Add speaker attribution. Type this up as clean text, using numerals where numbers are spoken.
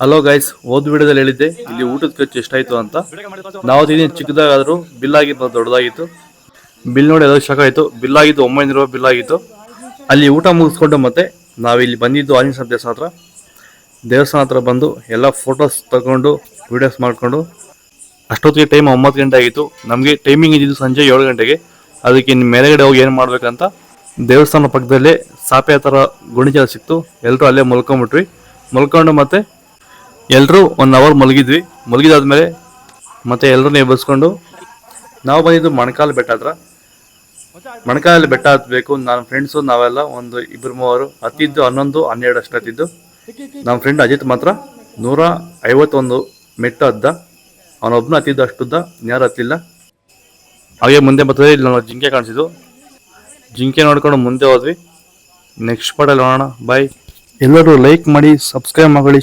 Speaker 1: Hello guys, ವಿಡಿಯೋದಲ್ಲಿ ಹೇಳಿದ್ದೆ ಇಲ್ಲಿ ಊಟದ ಖರ್ಚು ಎಷ್ಟಾಯ್ತು ಅಂತ. ನಾವು ತಿಂದಿದ್ದು ಚಿಕ್ಕದಾಗಾದ್ರೂ ಬಿಲ್ ಆಗಿದ್ದು ದೊಡ್ಡದಾಗಿತ್ತು. ಬಿಲ್ ನೋಡಿ ಎಲ್ಲ ಶಾಕ್ ಆಯಿತು. ಬಿಲ್ ಆಗಿದ್ದು 900 ರೂಪಾಯಿ ಬಿಲ್ ಆಗಿತ್ತು. ಅಲ್ಲಿ ಊಟ ಮುಗಿಸ್ಕೊಂಡು ಮತ್ತೆ ನಾವಿಲ್ಲಿ ಬಂದಿದ್ದು ಆಂಜನೇಯ ದೇವಸ್ಥಾನ ಹತ್ರ. ದೇವಸ್ಥಾನ ಹತ್ರ ಬಂದು ಎಲ್ಲ ಫೋಟೋಸ್ ತಗೊಂಡು ವಿಡಿಯೋಸ್ ಮಾಡಿಕೊಂಡು ಅಷ್ಟೊತ್ತಿಗೆ ಟೈಮ್ 9 ಗಂಟೆ ಆಗಿತ್ತು. ನಮಗೆ ಟೈಮಿಂಗ್ ಇದ್ದಿದ್ದು ಸಂಜೆ 7 ಗಂಟೆಗೆ. ಅದಕ್ಕೆ ಮೇಲೆಗಡೆ ಹೋಗಿ ಏನು ಮಾಡ್ಬೇಕಂತ ದೇವಸ್ಥಾನ ಪಕ್ಕದಲ್ಲೇ ಸಾಪೆ ಥರ ಗುಣಿಚಲ ಸಿಕ್ತು. ಎಲ್ಲರೂ ಅಲ್ಲೇ ಮಲ್ಕೊಂಡ್ಬಿಟ್ವಿ. ಮಲ್ಕೊಂಡು ಮತ್ತೆ ಎಲ್ಲರೂ 1 ಅವರ್ ಮಲಗಿದ್ವಿ. ಮಲಗಿದಾದ್ಮೇಲೆ ಮತ್ತೆ ಎಲ್ಲರನ್ನೇ ಎಬ್ಬಿಸ್ಕೊಂಡು ನಾವು ಬಂದಿದ್ದು ಮಣಕಾಲ್ ಬೆಟ್ಟ ಹತ್ರ. ಮಣಕಾಲಲ್ಲಿ ಬೆಟ್ಟ ಹತ್ತಬೇಕು. ನನ್ನ ಫ್ರೆಂಡ್ಸು ನಾವೆಲ್ಲ ಒಂದು 2-3 ಹತ್ತಿದ್ದು 11, 12 ಅಷ್ಟು ಹತ್ತಿದ್ದು. ನಮ್ಮ ಫ್ರೆಂಡ್ ಅಜಿತ್ ಮಾತ್ರ 151 ಮೆಟ್ಟು ಹದ್ದ. ಅವನೊಬ್ಬನು ಹತ್ತಿದ್ದು ಅಷ್ಟುದ್ದ, ಇನ್ಯಾರು ಹತ್ತಲಿಲ್ಲ. ಹಾಗೆ ಮುಂದೆ ಬರ್ತದೆ ಇಲ್ಲಿ ನಾವು ಜಿಂಕೆ ಕಾಣಿಸಿದ್ದು. ಜಿಂಕೆ ನೋಡ್ಕೊಂಡು ಮುಂದೆ ಹೋದ್ವಿ. ನೆಕ್ಸ್ಟ್ ಪಾರ್ಟಲ್ಲಿ ನೋಡೋಣ. ಬಾಯ್. ಎಲ್ಲರೂ ಲೈಕ್ ಮಾಡಿ, ಸಬ್ಸ್ಕ್ರೈಬ್ ಮಾಡಿ.